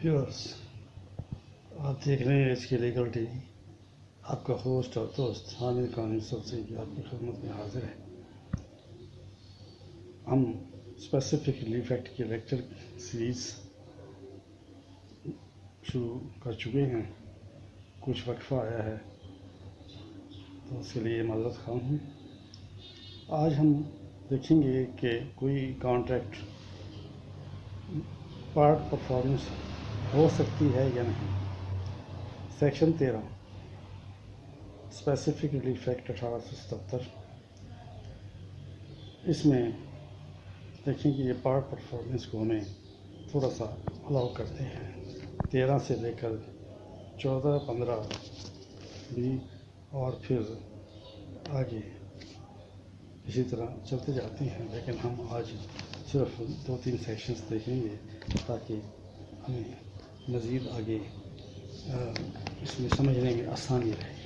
Viewers, आप देख रहे हैं इसकी लीगल टी वी। आपका होस्ट और दोस्त हामिद कानूनी सबसे आपकी खिदमत में हाजिर है। हम स्पेसिफिक रिलीफ एक्ट की लेक्चर सीरीज़ शुरू कर चुके हैं। कुछ वक्फा आया है तो उसके लिए माज़रत ख़्वाह हूँ। आज हम देखेंगे कि कोई कॉन्ट्रैक्ट पार्ट परफॉर्मेंस हो सकती है या नहीं। सेक्शन 13 स्पेसिफिक रिलीफ एक्ट 1877, इसमें देखें कि ये पार्ट परफॉर्मेंस को हमें थोड़ा सा अलाउ करते हैं। 13 से लेकर 14, 15 भी और फिर आगे इसी तरह चलते जाते हैं, लेकिन हम आज सिर्फ 2-3 सेक्शंस देखेंगे ताकि हमें मज़ीद आगे इसमें समझने में आसानी रहे।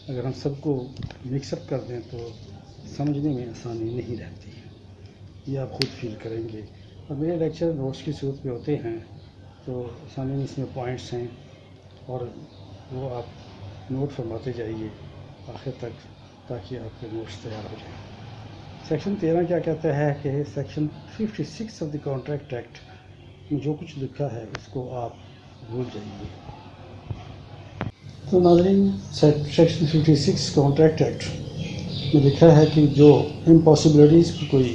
अगर हम सबको मिक्सअप कर दें तो समझने में आसानी नहीं रहती, ये आप खुद फील करेंगे। और मेरे लेक्चर नोट्स की सूरत में होते हैं तो सामने इसमें पॉइंट्स हैं और वो आप नोट फरमाते जाइए आखिर तक ताकि आपके नोट्स तैयार हो जाएं। सेक्शन 13 क्या कहता है कि section 56 of the contract act में जो कुछ लिखा है उसको आप भूल जाइए। तो नाज़रीन, सेक्शन 56 कॉन्ट्रैक्ट एक्ट में लिखा है कि जो इम्पॉसिबिलिटीज़ की कोई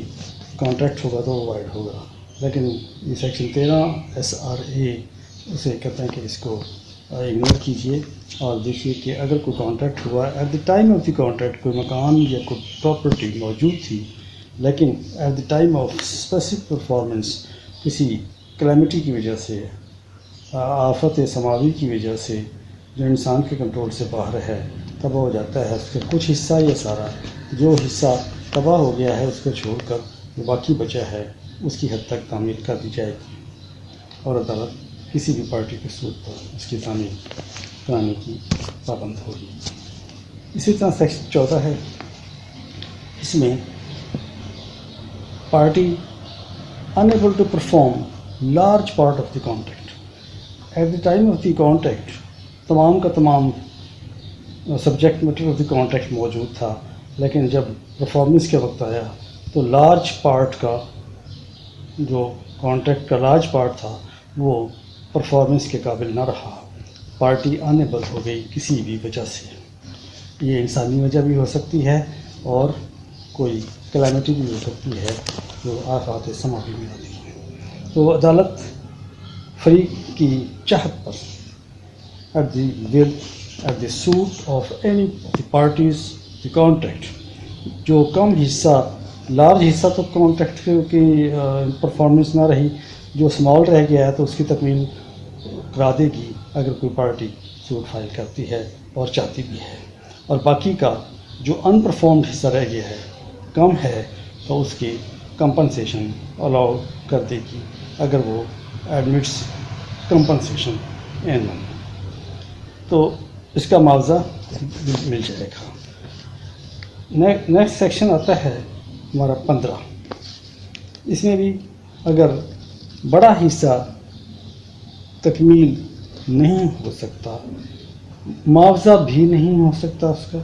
कॉन्ट्रैक्ट होगा तो वो वाइड होगा, लेकिन ये सेक्शन 13 SRA उसे कहते हैं कि इसको इग्नोर कीजिए और देखिए कि अगर कोई कॉन्ट्रैक्ट हुआ eight the time of the contract, कोई मकान या कोई प्रॉपर्टी मौजूद थी, लेकिन eight the time of specific performance किसी कैलेमिटी की वजह से, आफत समावी की वजह से जो इंसान के कंट्रोल से बाहर है, तबाह हो जाता है, उसका कुछ हिस्सा या सारा जो हिस्सा तबाह हो गया है उसको छोड़कर जो बाकी बचा है उसकी हद तक तामीर कर दी जाएगी और अदालत किसी भी पार्टी के सूट पर उसकी तामीर कराने की पाबंद होगी। इसी तरह सेक्शन 14 है, इसमें party unable to perform large part of the contract at the time of the contract, तमाम का तमाम subject matter of the contract मौजूद था, लेकिन जब परफॉर्मेंस के वक्त आया तो लार्ज पार्ट का जो कॉन्ट्रैक्ट का लार्ज पार्ट था वो परफॉर्मेंस के काबिल न रहा, पार्टी अनएबल हो गई किसी भी वजह से। ये इंसानी वजह भी हो सकती है और कोई कैलेमिटी भी हो सकती है जो आफात समावी में आती है। तो अदालत फ्री की चाहत पर at the suit of any the parties the contract, जो कम हिस्सा, लार्ज हिस्सा तो कॉन्ट्रैक्ट की परफॉर्मेंस ना रही, जो स्मॉल रह गया है तो उसकी तकमील करा देगी अगर कोई पार्टी सूट फाइल करती है और चाहती भी है, और बाकी का जो अनपरफॉर्म्ड हिस्सा रह गया है, कम है, तो उसकी कंपनसेशन अलाउ कर देगी अगर वो एडमिट्स कंपनसेशन एनम, तो इसका मुआवजा मिल जाएगा। नेक्स्ट सेक्शन आता है हमारा 15। इसमें भी अगर बड़ा हिस्सा तकमील नहीं हो सकता, मुआवजा भी नहीं हो सकता उसका,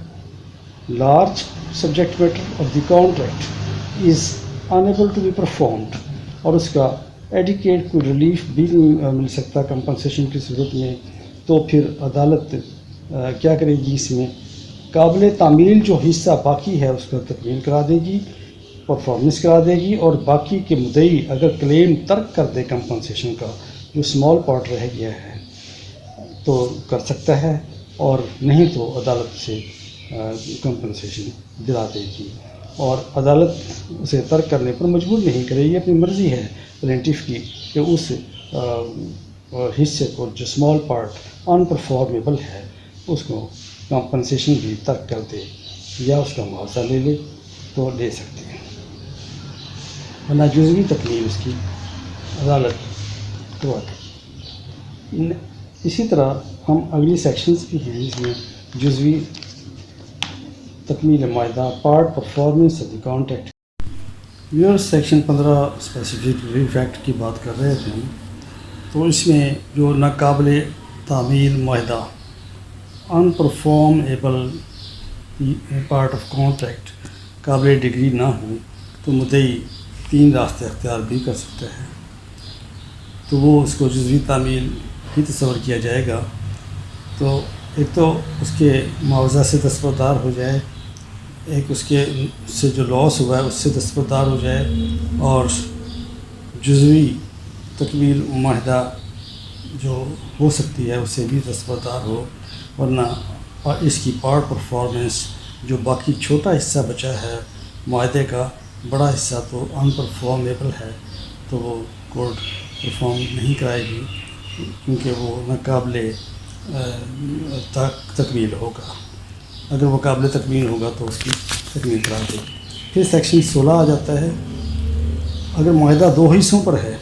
large subject matter of the contract is unable to be performed, और उसका एडिकेट कोई रिलीफ भी नहीं मिल सकता कंपनसेशन की सूरत में, तो फिर अदालत क्या करेगी, इसमें काबिल तामील जो हिस्सा बाकी है उसका तकमील करा देगी, परफॉर्मेंस करा देगी, और बाकी के मुद्दई अगर क्लेम तर्क कर दे कंपनसेशन का, जो स्मॉल पार्ट रह गया है तो कर सकता है, और नहीं तो अदालत से कंपनसेशन दिला देगी, और अदालत उसे तर्क करने पर मजबूर नहीं करेगी। अपनी मर्ज़ी है प्लेंटिफ की कि उस हिस्से को जो स्मॉल पार्ट अनपरफॉर्मेबल है उसको कंपनसेशन भी तर्क कर दे या उसका मुआवजा ले ले तो ले सकते हैं, वरना जुज़वी तकमील उसकी अदालत करवा देगी। इसी तरह हम अगली सेक्शंस भी हैं जिसमें जुज़वी तकमील मायदा part performance of the contract. Viewers, section 15 specific relief act की बात कर रहे थे हम। تو اس میں جو ناقابل تعمیل معاہدہ انپرفارمیبل پارٹ آف کانٹریکٹ قابل ڈگری نہ ہو تو مدعی 3 راستے اختیار بھی کر سکتے ہیں. تو وہ اس کو جزوی تعمیل ہی تصور کیا جائے گا. تو ایک تو اس کے معاوضہ سے دستبردار ہو جائے، ایک اس کے سے جو لاس ہوا ہے اس سے دستبردار ہو جائے، اور جزوی تکمیل معاہدہ جو ہو سکتی ہے اس سے بھی دستبردار ہو، ورنہ اس کی پارٹ پرفارمنس جو باقی چھوٹا حصہ بچا ہے معاہدے کا، بڑا حصہ تو انپرفارمیبل ہے، تو وہ کورٹ پرفارم نہیں کرائے گی کیونکہ وہ ناقابل تکمیل ہوگا. اگر وہ قابل تکمیل ہوگا تو اس کی تکمیل کرا دے گی. پھر سیکشن 16 آ جاتا ہے. اگر معاہدہ 2 حصوں پر ہے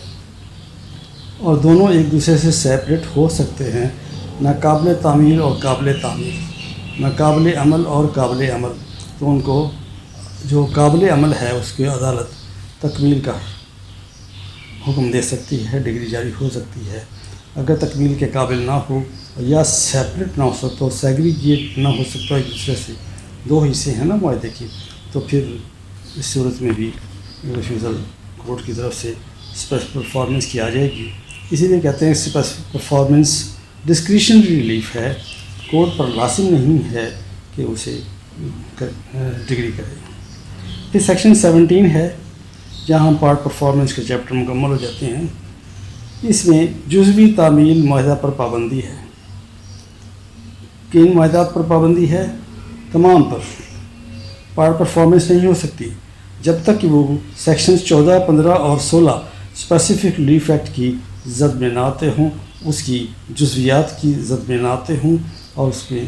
اور دونوں ایک دوسرے سے سیپریٹ ہو سکتے ہیں، ناقابل تعمیل اور قابل تعمیل، ناقابل عمل اور قابل عمل، تو ان کو جو قابل عمل ہے اس کی عدالت تکمیل کا حکم دے سکتی ہے، ڈگری جاری ہو سکتی ہے. اگر تکمیل کے قابل نہ ہو یا سیپریٹ نہ ہو سکتا ہو، سیگریگیٹ نہ ہو سکتا ایک دوسرے سے، 2 حصے ہیں نا معاہدے کی، تو پھر اس صورت میں بھی ریفیوزل کورٹ کی طرف سے اسپیشل پرفارمنس کی آ جائے گی. اسی لیے کہتے ہیں اسپیشل پرفارمنس ڈسکریشنری ریلیف ہے، کورٹ پر لازم نہیں ہے کہ اسے ڈگری کرے. پھر سیکشن 17 ہے جہاں ہم پارٹ پرفارمنس کے چیپٹر مکمل ہو جاتے ہیں. اس میں جزوی تعمیل معاہدہ پر پابندی ہے. کن معاہدات پر پابندی ہے؟ تمام پر. پارٹ پرفارمنس نہیں ہو سکتی جب تک کہ وہ سیکشنز 14، 15 اور 16 اسپیسیفک ریلیف ایکٹ کی زد میں نہ آتے ہوں، اس کی جزویات کی زد میں نہ آتے ہوں اور اس میں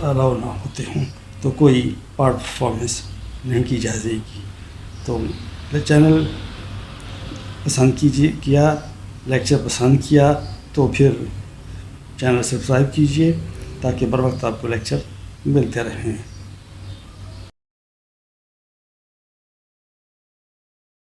الاؤ نہ ہوتے ہوں، تو کوئی پارٹ پرفارمنس نہیں کی جائے گی. تو چینل پسند کیا لیکچر پسند کیا تو پھر چینل سبسکرائب کیجئے تاکہ بر وقت آپ کو لیکچر ملتے رہیں.